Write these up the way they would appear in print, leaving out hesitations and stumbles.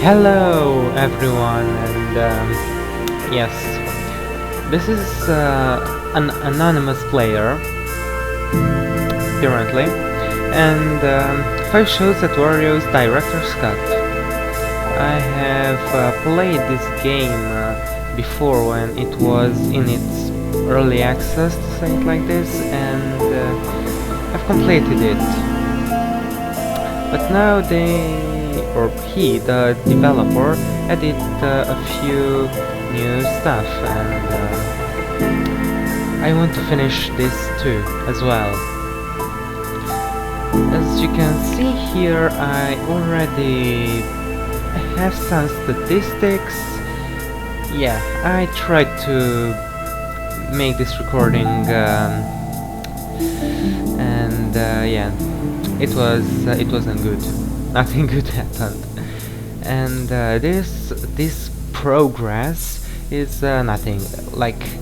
Hello everyone, and yes, this is an anonymous player, apparently, and 5 shows at Wario's Director's Cut. I have played this game before when it was in its early access, to say it like this, and I've completed it. But now the developer, added a few new stuff, and I want to finish this too, as well. As you can see here, I already have some statistics. Yeah, I tried to make this recording, and yeah, it wasn't good. Nothing good happened, and this progress is nothing. Like,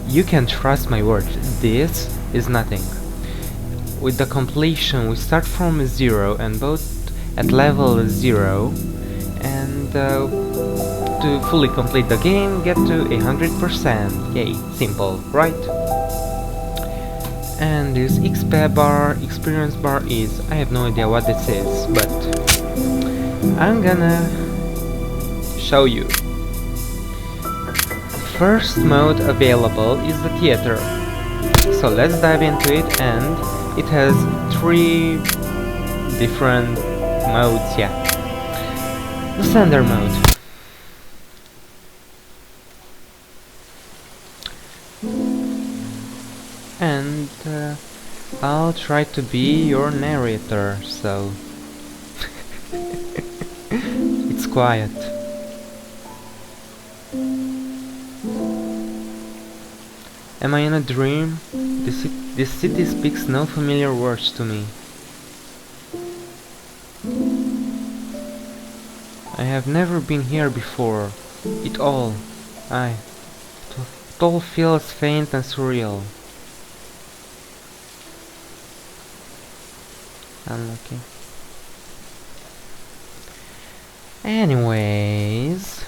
you can trust my word. This is nothing. With the completion, we start from 0 and both at level 0, and to fully complete the game, get to 100%. Yay, simple, right? And this XP bar, experience bar is, I have no idea what this is, but I'm gonna show you. First mode available is the theater. So let's dive into it, and it has 3 different modes, yeah. The standard mode. And I'll try to be your narrator, so it's quiet. Am I in a dream? This city speaks no familiar words to me. I have never been here before. It all feels faint and surreal. Unlucky. Anyways,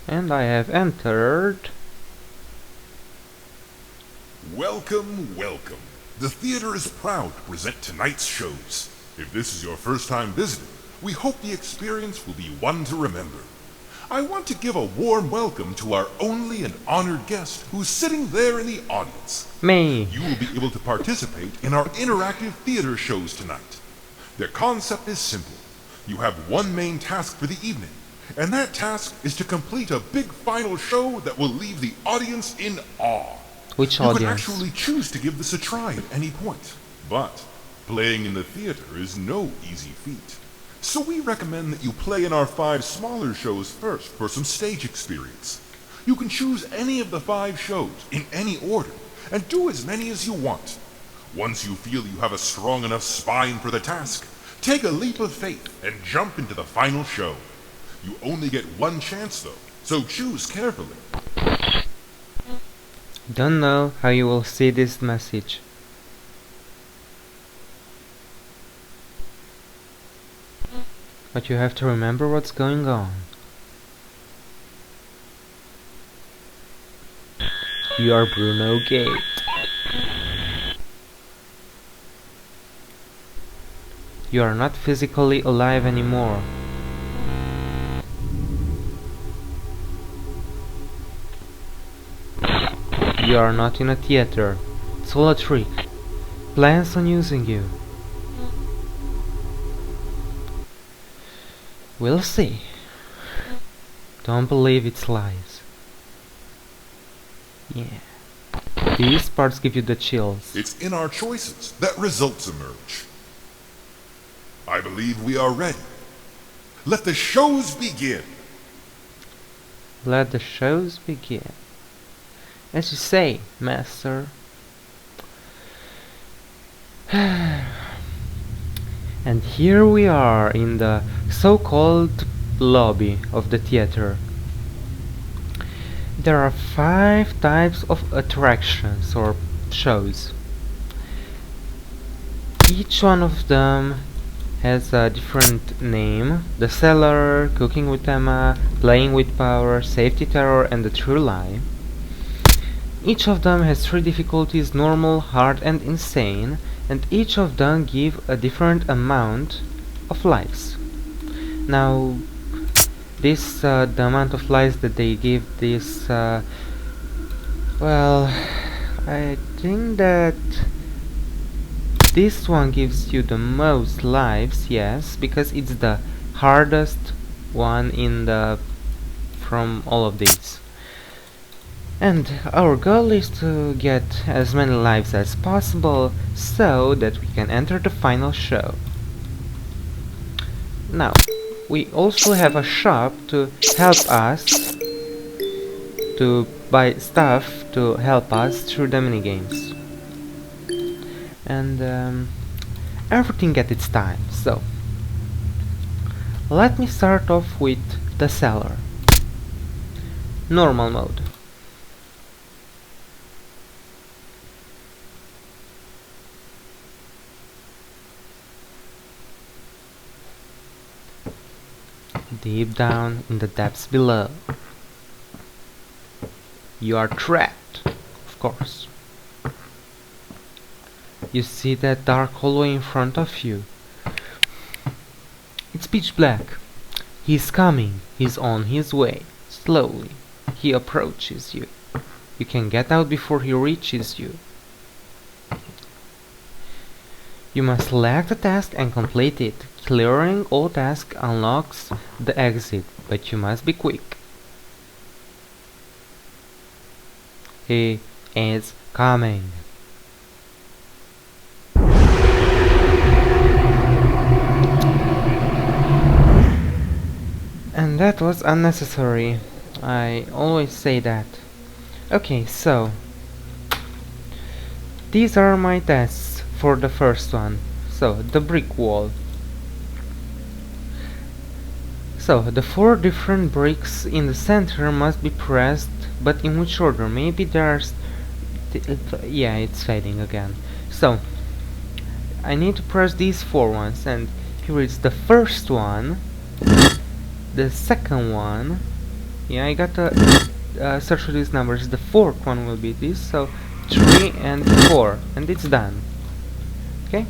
and I have entered. Welcome, welcome. The theater is proud to present tonight's shows. If this is your first time visiting, we hope the experience will be one to remember. I want to give a warm welcome to our only and honored guest who's sitting there in the audience. Me. You will be able to participate in our interactive theater shows tonight. Their concept is simple. You have one main task for the evening, and that task is to complete a big final show that will leave the audience in awe. Which You audience? can actually choose to give this a try at any point, but playing in the theater is no easy feat. So we recommend that you play in our 5 smaller shows first for some stage experience. You can choose any of the 5 shows in any order and do as many as you want. Once you feel you have a strong enough spine for the task, take a leap of faith and jump into the final show. You only get one chance though, so choose carefully. Don't know how you will see this message. But you have to remember what's going on. You are Bruno Gate. You are not physically alive anymore. You are not in a theater. It's all a trick. Plans on using you. We'll see. Don't believe it's lies. Yeah. These parts give you the chills. It's in our choices that results emerge. I believe we are ready. Let the shows begin. Let the shows begin. As you say, master. And here we are in the so-called lobby of the theater. There are 5 types of attractions or shows. Each one of them has a different name: the Cellar, Cooking with Emma, Playing with Power, Safety Terror, and the True Lie. Each of them has 3 difficulties: normal, hard, and insane, and each of them give a different amount of lives. Now, this the amount of lives that they give this, well, I think that this one gives you the most lives, yes, because it's the hardest one from all of these. And our goal is to get as many lives as possible so that we can enter the final show. Now, we also have a shop to help us to buy stuff to help us through the minigames. And everything at its time. So, let me start off with the Cellar. Normal mode. Deep down in the depths below, you are trapped, of course. You see that dark hallway in front of you. It's pitch black. He's coming. He's on his way. Slowly, he approaches you. You can get out before he reaches you. You must select a task and complete it. Clearing all tasks unlocks the exit, but you must be quick. He is coming. And that was unnecessary. I always say that. Okay, so these are my tests for the first one. So, the brick wall. So, the 4 different bricks in the center must be pressed, but in which order? Maybe there's... yeah, it's fading again. So, I need to press these 4 ones, and here is the first one, the second one. Yeah, I got to search for these numbers. The 4th one will be this, so 3 and 4, and it's done. Okay?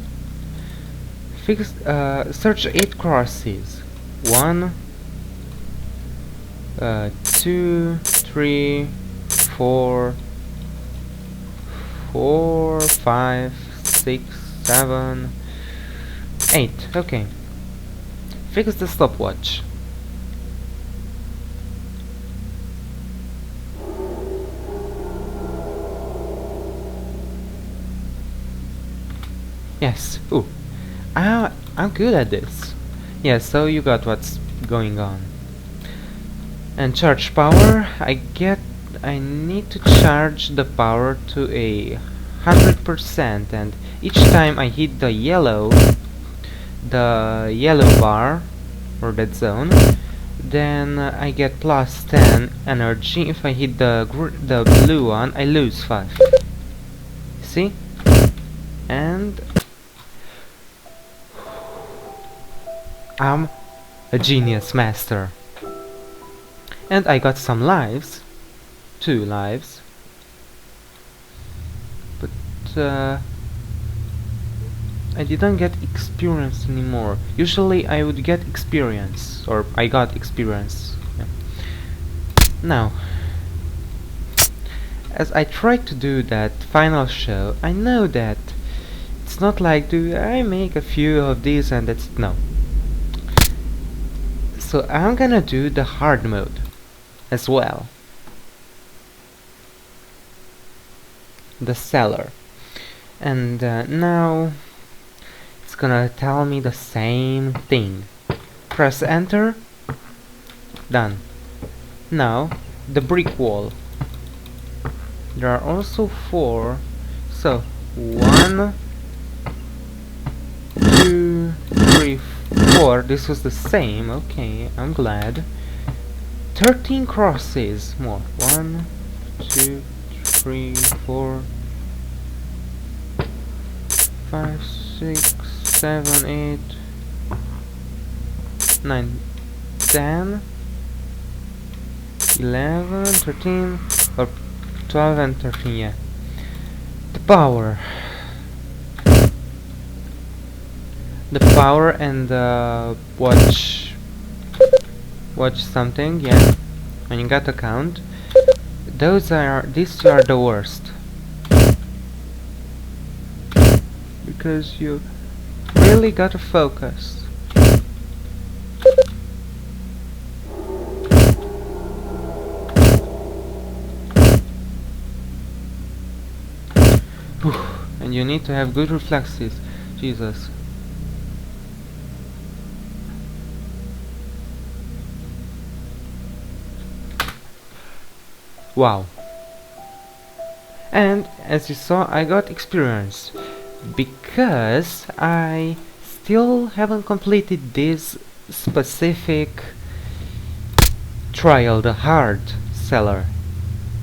Search 8 crosses. 1, 2, 3, 4, 5, 6, 7, 8. Okay. Fix the stopwatch. Yes. Ooh. I'm good at this. Yeah, so you got what's going on. And charge power. I need to charge the power to 100%, and each time I hit the yellow bar or that zone, then I get plus 10 energy. If I hit the blue one, I lose 5. See? And I'm a genius master. And I got some lives. 2 lives. But I didn't get experience anymore. Usually I would get experience, or I got experience. Yeah. Now, as I try to do that final show, I know that it's not like do I make a few of these and that's it. No. So I'm gonna do the hard mode as well. The Cellar. And now it's gonna tell me the same thing. Press enter. Done. Now the brick wall. There are also 4. So 1, 2, 3, 4. This was the same. Okay, I'm glad. 13 crosses more. 1, 2, 3, 4, 5, 6, 7, 8, 9, 10, 11, 13, or 12 and 13, yeah. The power. The power and watch something, yeah. And you got to count. These are the worst. Because you really gotta focus. And you need to have good reflexes. Jesus. Wow. And as you saw, I got experience because I still haven't completed this specific trial, the hard seller.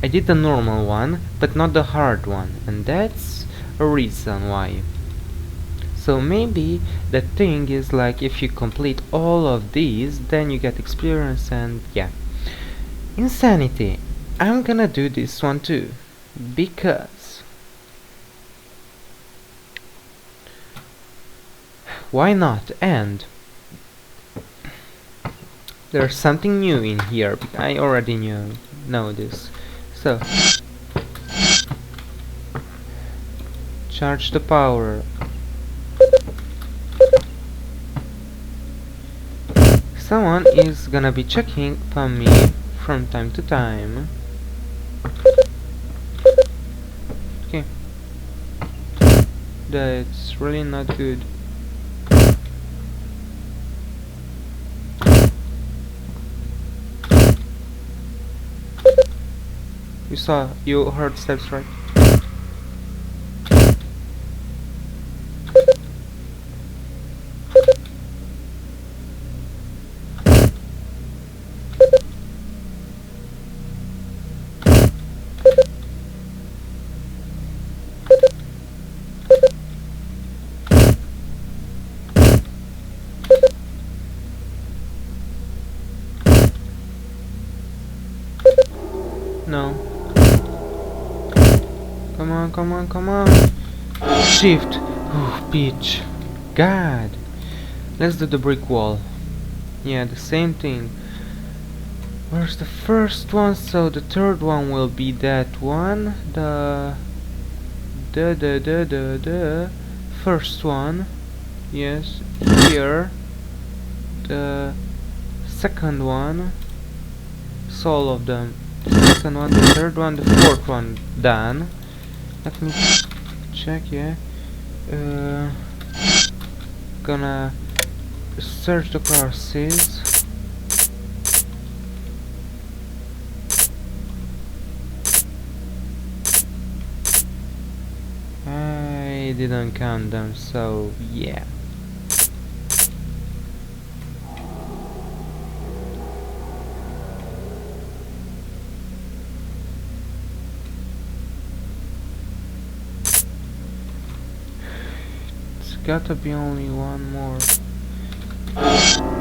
I did the normal one, but not the hard one, and that's a reason why. So maybe the thing is like if you complete all of these, then you get experience, and yeah. Insanity. I'm gonna do this one too, because why not? And there's something new in here. I already know this. So charge the power. Someone is gonna be checking upon me from time to time. Okay. That's really not good. You heard steps, right? No. Come on, come on, come on. Shift. Ooh, peach. God. Let's do the brick wall. Yeah, the same thing. Where's the first one? So the third one will be that one. The first one. Yes, here. The second one. So all of them. The second one, the third one, the fourth one done. Let me check, yeah. Gonna search the crosses. I didn't count them, so yeah. Gotta be only one more.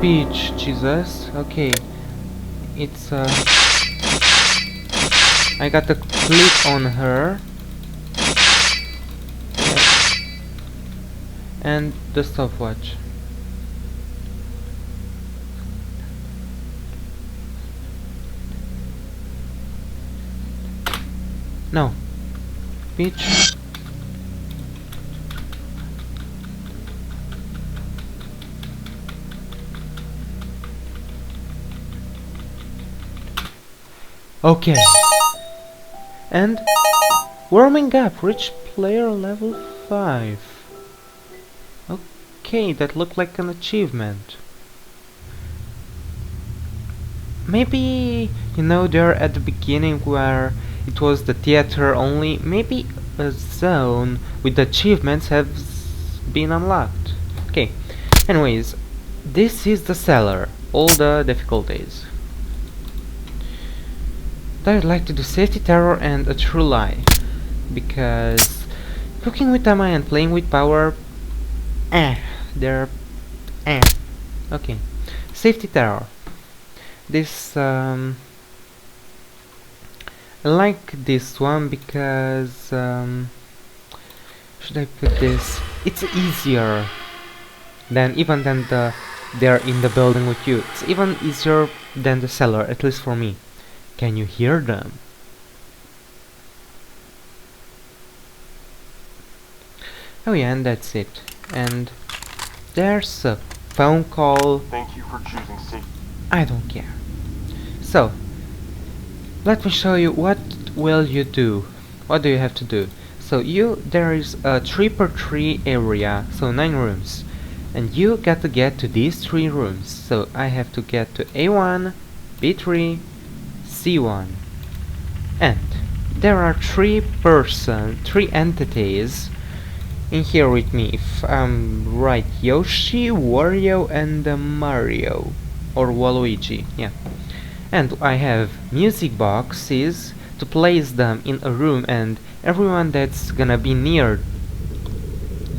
Peach, Jesus. Okay. It's I gotta click on her. And the stopwatch. No. Peach. Okay. And warming up, reach player level 5. Okay, that looked like an achievement. Maybe, you know, there at the beginning where it was the theater only, maybe a zone with achievements has been unlocked. Okay, anyways, this is the cellar, all the difficulties. I would like to do safety, terror, and a true lie, because cooking with Tama and playing with power, they're okay. Safety, terror. This I like this one because should I put this? It's easier than they're in the building with you. It's even easier than the cellar, at least for me. Can you hear them? Oh yeah, and that's it. And there's a phone call. Thank you for choosing safety. I don't care. So, let me show you what will you do. What do you have to do? So there is a 3x3 area, so 9 rooms. And you got to get to these 3 rooms. So I have to get to A1, B3, C1. And there are 3 entities in here with me, if I'm right. Yoshi, Wario, and Mario. Or Waluigi, yeah. And I have music boxes to place them in a room, and everyone that's gonna be near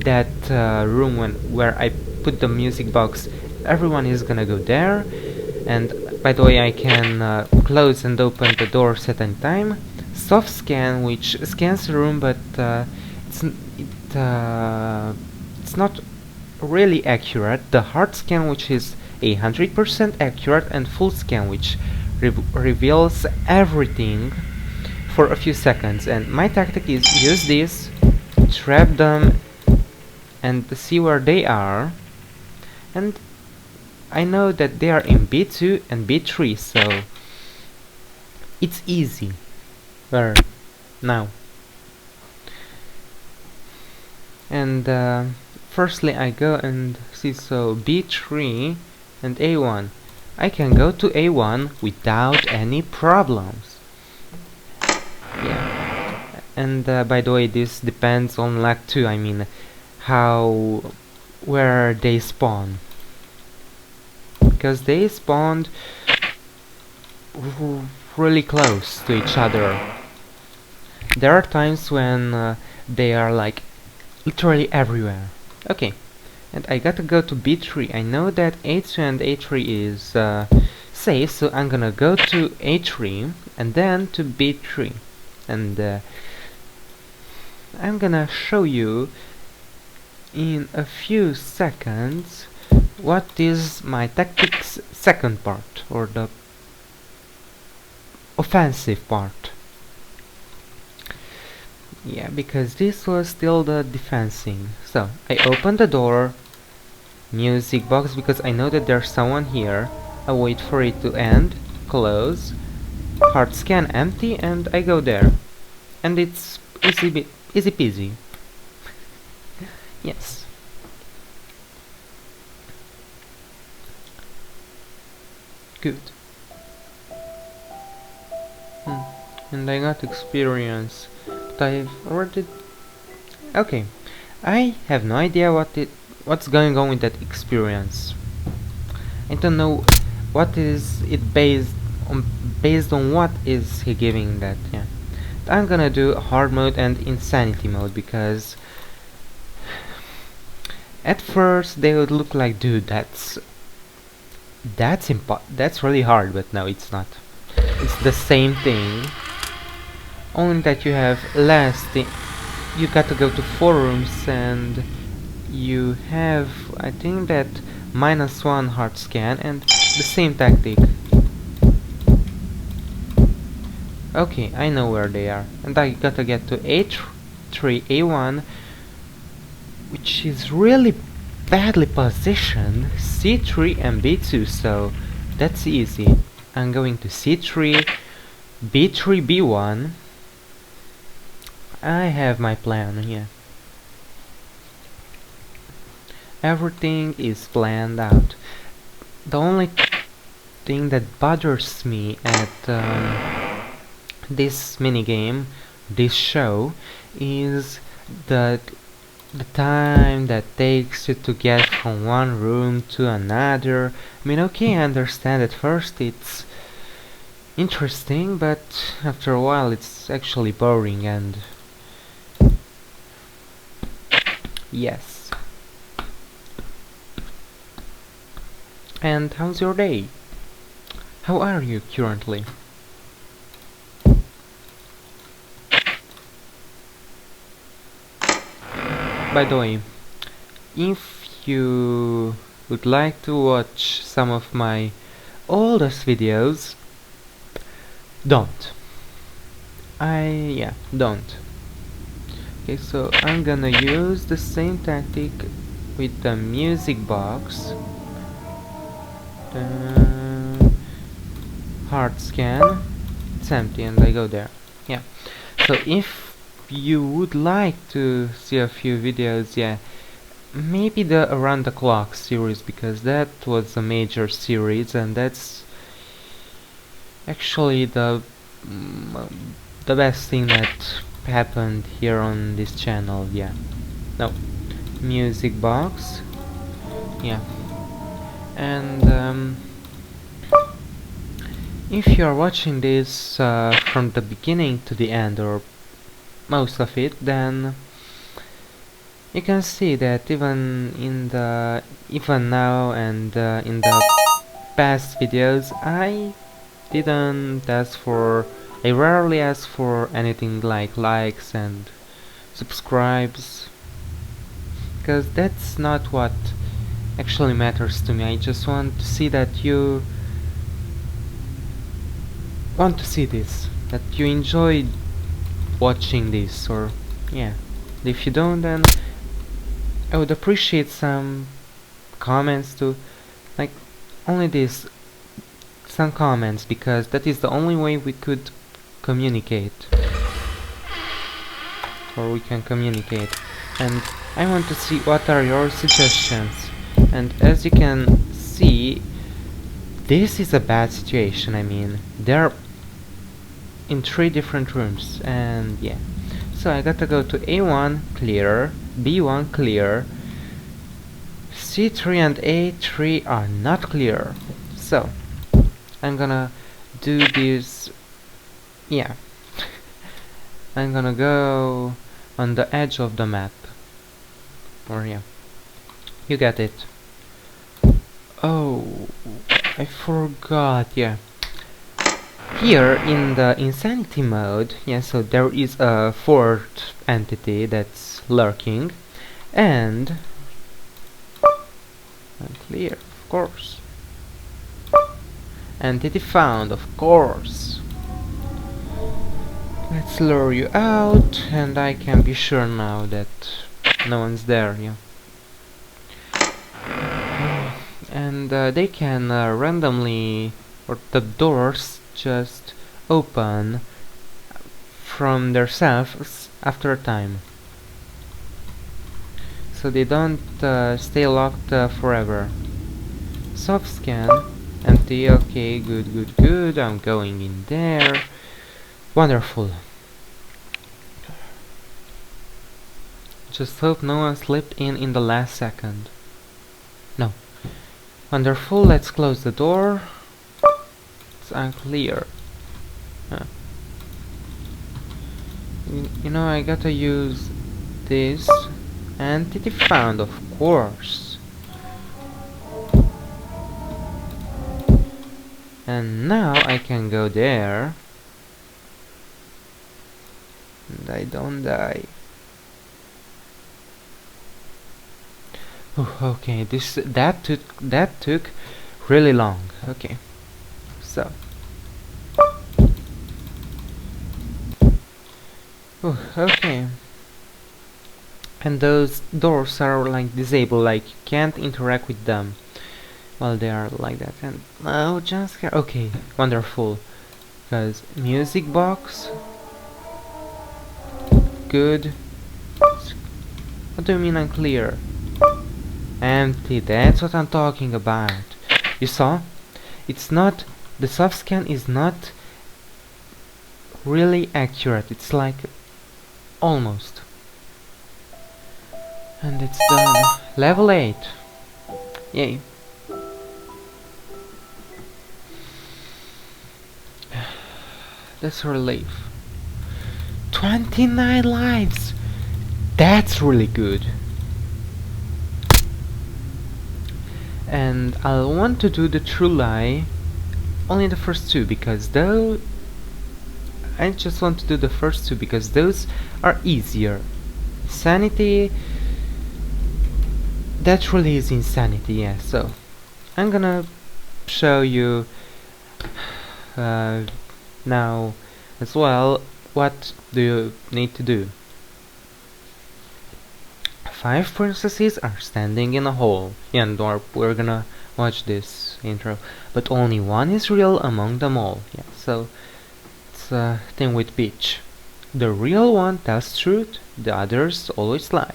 that room where I put the music box, everyone is gonna go there. And by the way, I can close and open the doors at any time. Soft scan, which scans the room, but it's not really accurate. The hard scan, which is 100% accurate, and full scan, which reveals everything for a few seconds. And my tactic is use this, trap them, and see where they are. And I know that they are in B2 and B3, so it's easy. Where now? And firstly I go and see, so B3 and A1. I can go to A1 without any problems. Yeah. And by the way, this depends on luck too. I mean, where they spawn. Because they spawned really close to each other. There are times when they are like literally everywhere. Okay. And I gotta go to B3. I know that A2 and A3 is safe, so I'm gonna go to A3 and then to B3. And I'm gonna show you in a few seconds what is my tactics second part, or the offensive part. Yeah, because this was still the defensing. So I open the door, music box, because I know that there's someone here. I wait for it to end, close, hard scan empty, and I go there. And it's easy peasy. Yes. Good. And I got experience. I've already... Okay, I have no idea what's going on with that experience. I don't know what is it based on what is he giving that, yeah. I'm gonna do hard mode and insanity mode, because at first they would look like, dude, that's really hard, but no, it's not. It's the same thing, only that you have less you got to go to 4 rooms, and you have, I think, that -1 hard scan and the same tactic. Okay, I know where they are, and I gotta get to A3, A1, which is really badly positioned, C3 and B2, so that's easy. I'm going to C3, B3, B1. I have my plan here. Everything is planned out. The only thing that bothers me at this minigame, this show, is the time that takes you to get from one room to another. I mean, okay, I understand at first it's interesting, but after a while it's actually boring. And yes. And how's your day? How are you currently? By the way, if you would like to watch some of my oldest videos, don't. Don't. Okay, so I'm gonna use the same tactic with the music box. Hard scan. It's empty and I go there. Yeah. So if you would like to see a few videos, yeah, maybe the Around the Clock series, because that was a major series and that's actually the best thing that happened here on this channel. Yeah. No. Music box. Yeah. And if you are watching this from the beginning to the end, or most of it, then you can see that even now and in the past videos, I rarely ask for anything like likes and subscribes, because that's not what actually matters to me. I just want to see that you want to see this, that you enjoy watching this, or yeah. If you don't, then I would appreciate some comments too, like only this, some comments, because that is the only way we could communicate, or we can communicate. And I want to see what are your suggestions. And as you can see, this is a bad situation. I mean, they're in 3 different rooms, and yeah. So I gotta go to A1 clear, B1 clear, C3 and A3 are not clear. So I'm gonna do this. Yeah. I'm gonna go on the edge of the map. Or yeah. You get it. Oh, I forgot, yeah. Here in the insanity mode, yeah, so there is a fourth entity that's lurking, and clear, of course. Entity found, of course. Let's lure you out, and I can be sure now that no one's there, yeah. And they can randomly, or the doors just open from themselves after a time, so they don't stay locked forever. Soft scan, empty. Okay, good. I'm going in there. Wonderful. Just hope no one slipped in the last second. No. Wonderful. Let's close the door. It's unclear. You know, I gotta use this. Entity found, of course. And now I can go there. And I don't die. Oh, okay, that took really long. Okay. So. Okay. And those doors are like disabled, like you can't interact with them while they are like that. And oh, jump scare. Okay, wonderful. Because music box. Good. What do you mean unclear? Empty. That's what I'm talking about. You saw? It's not. The soft scan is not really accurate. It's like almost. And it's done. Level 8. Yay. That's relief. 29 lives! That's really good. And I'll want to do the true lie only the first two, because though I just want to do the first two because those are easier. Sanity, that really is insanity, yeah. So I'm gonna show you now as well what do you need to do. 5 princesses are standing in a hall, yeah, and we're gonna watch this intro, but only one is real among them all, yeah. So it's a thing with Peach. The real one tells truth, the others always lie.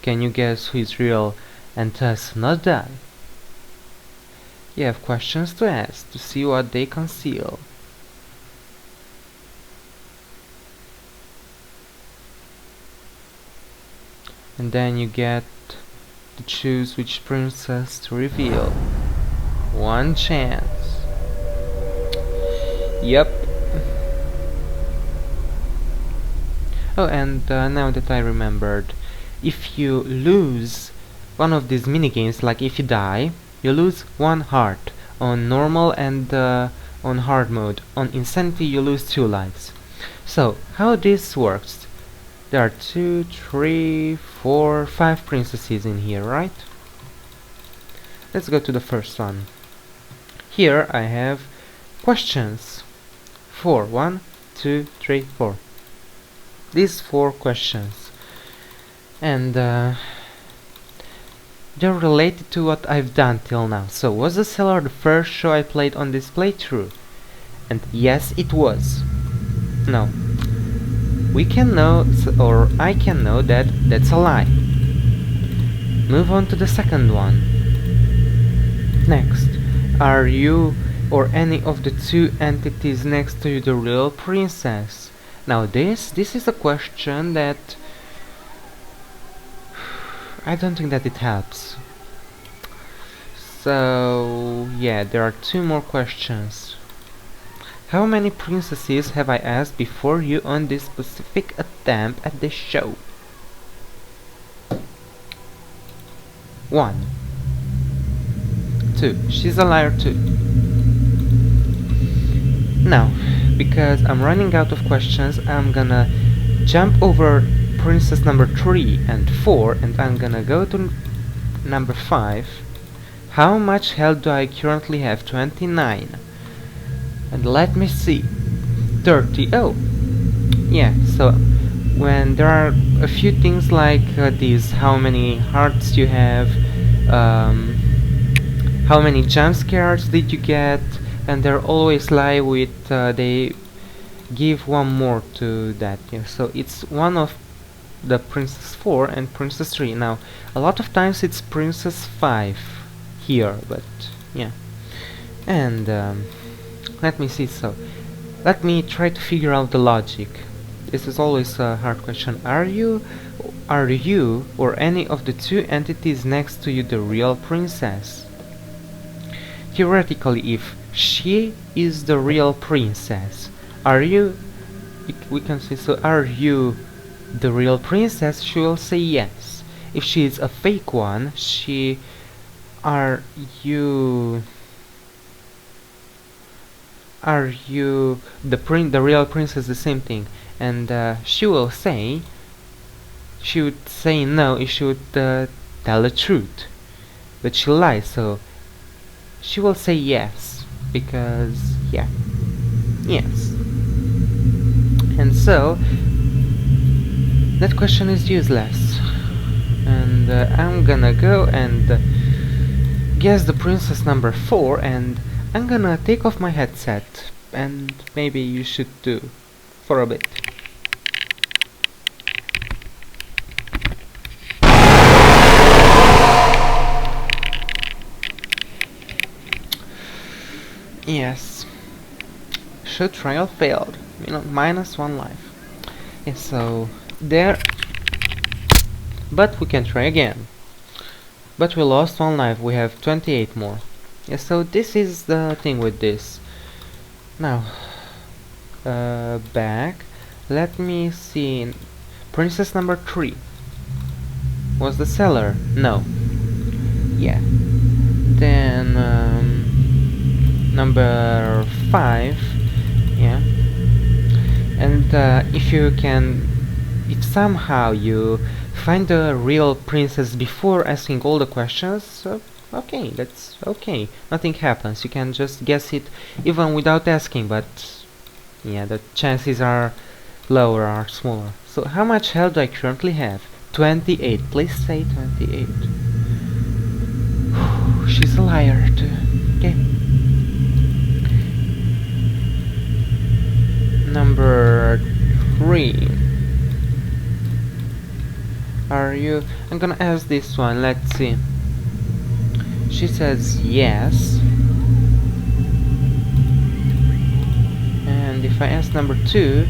Can you guess who is real and thus not die? You have questions to ask to see what they conceal. And then you get to choose which princess to reveal. One chance. Yep. Oh, and now that I remembered, if you lose one of these minigames, like if you die, you lose 1 heart on normal and on hard mode. On insanity you lose 2 lives. So how this works? There are 2, 3, 4, 5 princesses in here, right? Let's go to the first one. Here I have questions. 4, 1, 2, 3, 4. These 4 questions. And they're related to what I've done till now. So, was the cellar the first show I played on this playthrough? And yes, it was. No. We can know, or I can know that that's a lie. Move on to the second one. Next. Are you or any of the 2 entities next to you the real princess? Now this is a question that I don't think that it helps. So yeah, there are 2 more questions. How many princesses have I asked before you on this specific attempt at the show? 1. 2. She's a liar too. Now, because I'm running out of questions, I'm gonna jump over princess number 3 and 4, and I'm gonna go to number 5. How much health do I currently have? 29. And let me see. 30. Oh, yeah. So when there are a few things like these, how many hearts you have, how many jump scares did you get, and they always lie with they give 1 more to that. Yeah. So it's one of the Princess 4 and Princess 3. Now a lot of times it's Princess 5 here, but yeah. And let me see. So let me try to figure out the logic. This is always a hard question. Are you or any of the 2 entities next to you the real princess? Theoretically, if she is the real princess, are you, we can say, so are you the real princess? She will say yes. If she is a fake one, are you the real princess? The same thing. And she would say no if she would tell the truth, but she lies, so she will say yes, because yeah, yes. And so that question is useless, and I'm gonna go and guess the princess number 4, and I'm gonna take off my headset, and maybe you should too, for a bit. Yes. Show trial failed. Minus 1 life. Yeah, so there. But we can try again. But we lost 1 life. We have 28 more. Yeah, so this is the thing with this. Now, back. Let me see. Princess number 3 was the seller. No. Yeah. Then number 5. Yeah. And if somehow you find the real princess before asking all the questions, okay, that's okay. Nothing happens. You can just guess it even without asking, but yeah, the chances are lower, are smaller. So how much health do I currently have? 28. Please say 28. She's a liar too. Okay. Number 3. Are you... I'm gonna ask this one, let's see. She says yes. And if I ask number 2,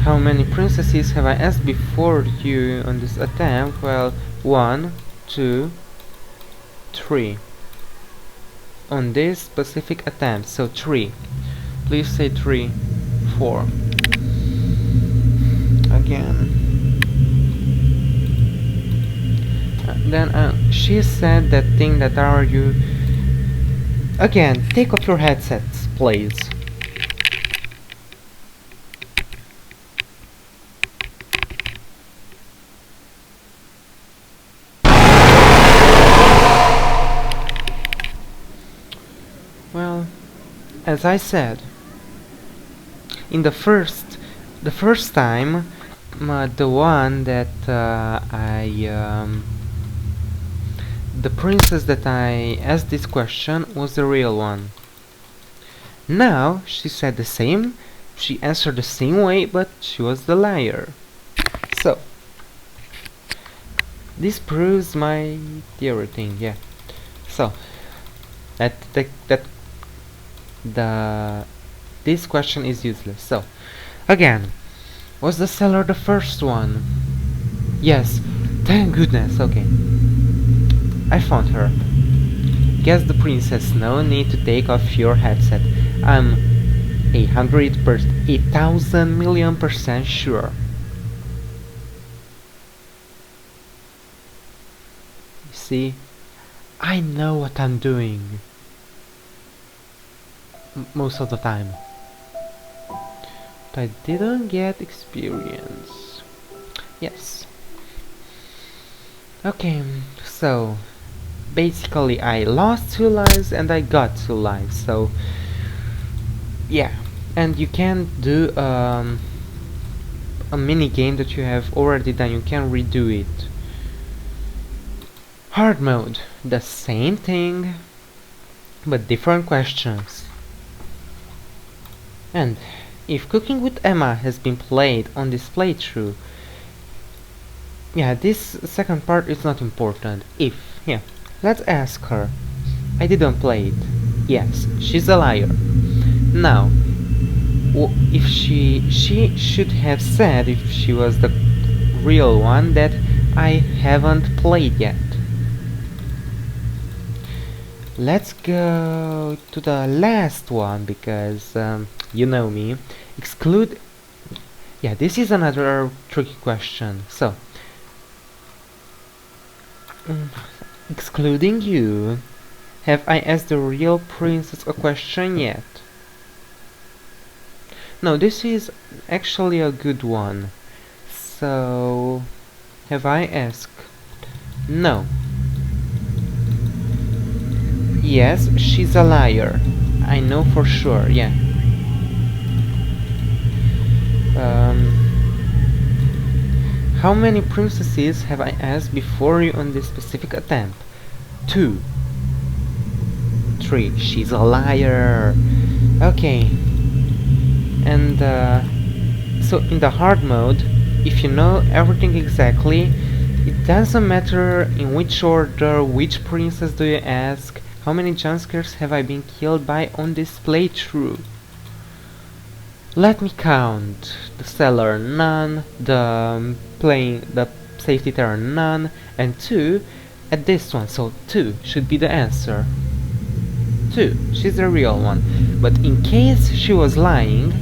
how many princesses have I asked before you on this attempt? Well, 1, 2, 3. On this specific attempt, so 3. Please say 3, 4. Again. Then she said that thing that are you... Again, take off your headsets, please. Well, as I said, in the first time, the one that the princess that I asked this question was the real one. Now she said the same, she answered the same way, but she was the liar. So this proves my theory thing, yeah. So this question is useless. So again, was the seller the first one? Yes, thank goodness. Okay, I found her. Guess the princess. No need to take off your headset. I'm 1,000,000,000% sure. You see, I know what I'm doing. Most of the time. But I didn't get experience. Yes. Okay, so basically I lost 2 lives and I got 2 lives, so yeah. And you can do a mini game that you have already done, you can redo it. Hard mode, the same thing but different questions. And if Cooking with Emma has been played on this playthrough, yeah, this second part is not important. If, yeah, let's ask her. I didn't play it. Yes, she's a liar. Now, if she should have said, if she was the real one, that I haven't played yet. Let's go to the last one, because you know me. Exclude... Yeah, this is another tricky question. So, excluding you, have I asked the real princess a question yet? No, this is actually a good one. So, have I asked? No. Yes, she's a liar. I know for sure, yeah. How many princesses have I asked before you on this specific attempt? 2. 3. She's a liar. Okay. And so in the hard mode, if you know everything exactly, it doesn't matter in which order, which princess do you ask, how many jump scares have I been killed by on this playthrough. Let me count. The seller, none. The safety terror, none. And 2 at this one, so 2 should be the answer. 2, she's the real one. But in case she was lying,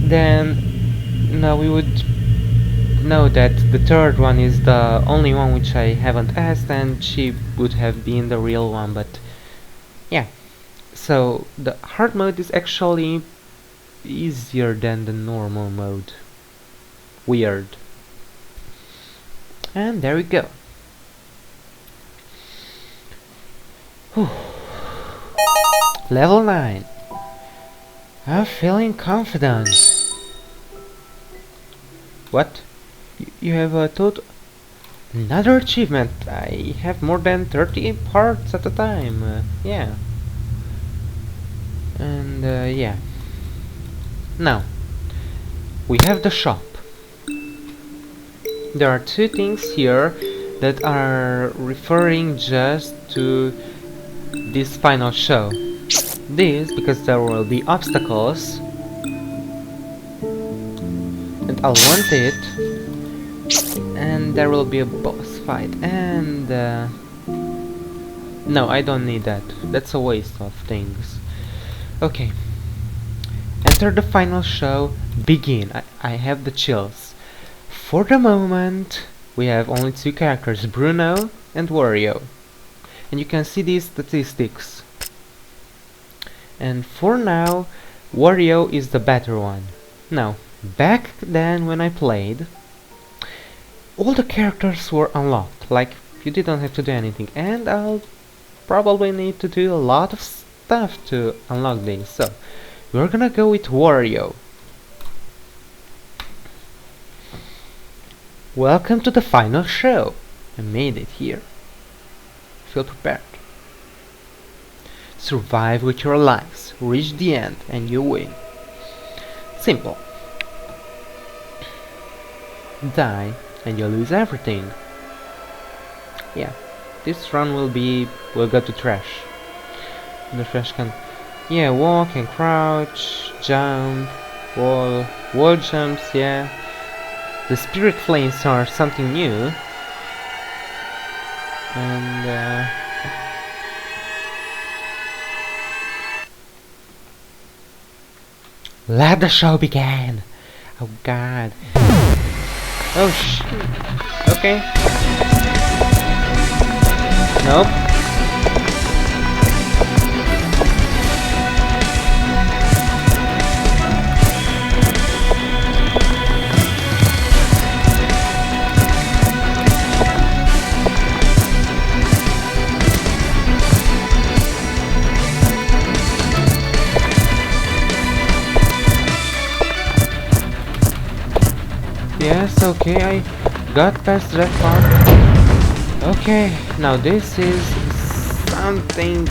then now we would know that the third one is the only one which I haven't asked, and she would have been the real one. But yeah, so the hard mode is actually easier than the normal mode. Weird. And there we go. Whew. Level 9. I'm feeling confident. What? You have a total... Another achievement. I have more than 30 parts at a time. Yeah. And yeah. Now, we have the shop. There are two things here that are referring just to this final show. This because there will be obstacles and I'll want it, and there will be a boss fight, and no, I don't need that. That's a waste of things. Okay, enter the final show, begin. I have the chills. For the moment we have only two characters, Bruno and Wario, and you can see these statistics. And for now, Wario is the better one. Now, back then when I played, all the characters were unlocked, like you didn't have to do anything, and I'll probably need to do a lot of stuff to unlock these, so we're gonna go with Wario. Welcome to the final show. I made it here. Feel prepared. Survive with your lives, reach the end, and you win. Simple. Die, and you lose everything. Yeah, this run will go to trash. The trash can, yeah, walk and crouch, jump, wall jumps, yeah. The spirit flames are something new. And let the show begin! Oh god. Oh shit. Okay. Nope. Yes, okay, I got past that part. Okay, now this is something...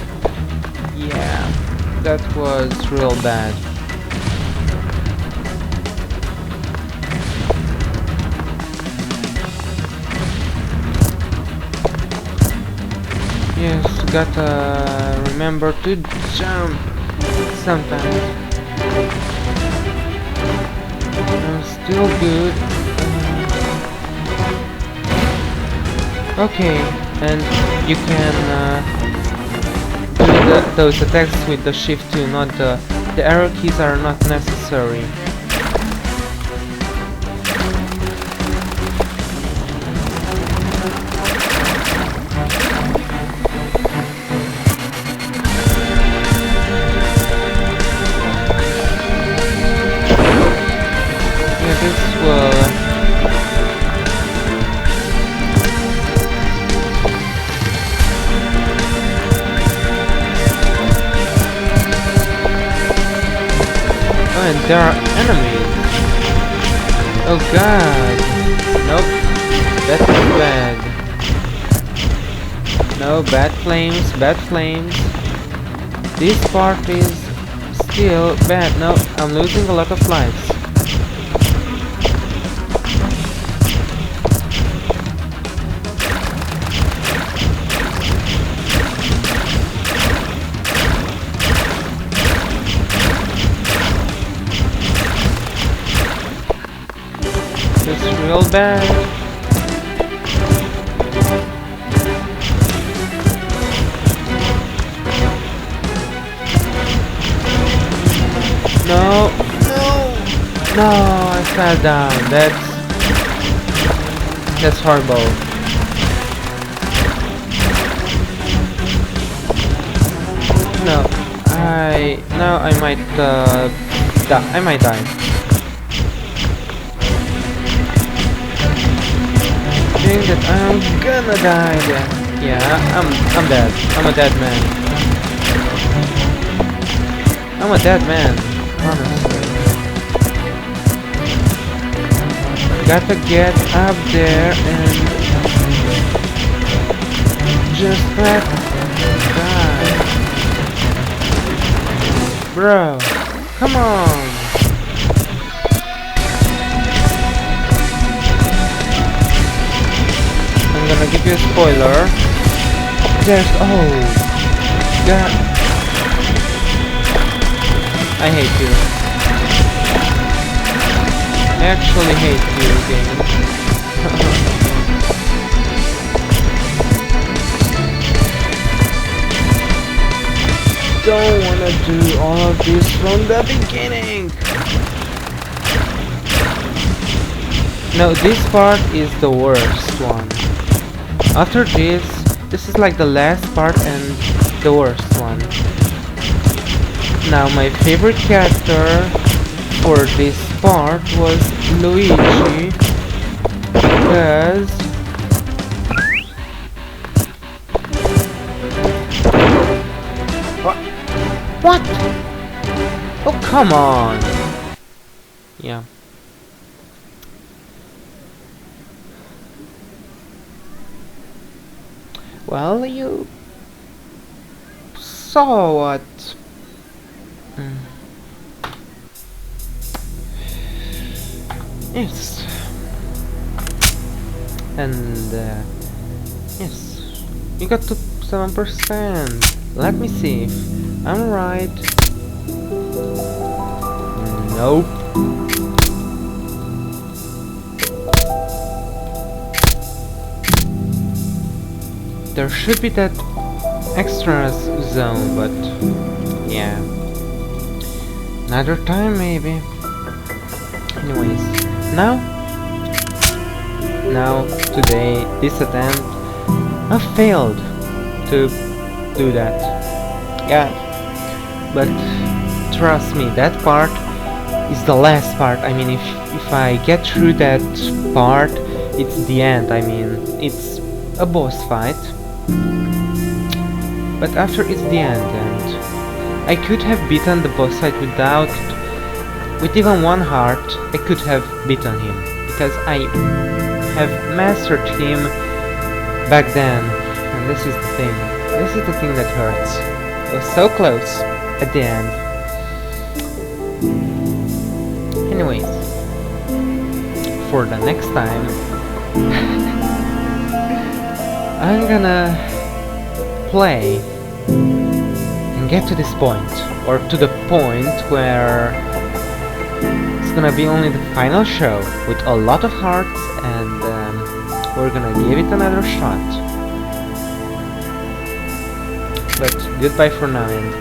Yeah, that was real bad. Yes, gotta remember to jump sometimes. Still good. Okay, and you can do those attacks with the shift too, not the arrow keys are not necessary. Yeah, this will... And there are enemies. Oh god. Nope. That is bad. No, bad flames, bad flames. This part is still bad. No, I'm losing a lot of lives. It's real bad. No, I fell down. That's horrible. No, I might die. I might die. I think that I'm gonna die then. Yeah, I'm dead. I'm a dead man. I'm a dead man. Honestly. Gotta get up there and just let die. Bro, come on. I'm gonna give you a spoiler. There's God. I hate you. I actually hate you, game. Don't wanna do all of this from the beginning. No, this part is the worst one. After this is like the last part and the worst one. Now, my favorite character for this part was Luigi, because what? Oh, come on. Yeah. Well, you saw what? Yes. And yes, you got to 7%. Let me see if I'm right. Nope. There should be that extra zone, but yeah, another time maybe. Anyways, now today, this attempt, I failed to do that. Yeah, but trust me, that part is the last part. I mean, if I get through that part, it's the end. I mean, it's a boss fight, but after it's the end, and I could have beaten the boss fight with even one heart. I could have beaten him, because I have mastered him back then, and this is the thing. This is the thing that hurts. I was so close at the end. Anyways, for the next time, I'm gonna play and get to this point, or to the point where it's gonna be only the final show with a lot of hearts, and we're gonna give it another shot. But goodbye for now, and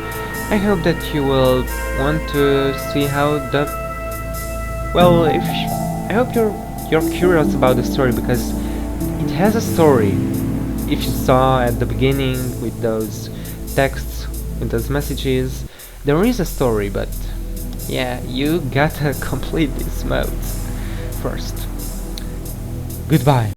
I hope that you will want to see how the... Well, I hope you're curious about the story, because it has a story. If you saw at the beginning with those texts, with those messages, there is a story, but yeah, you gotta complete these modes first. Goodbye.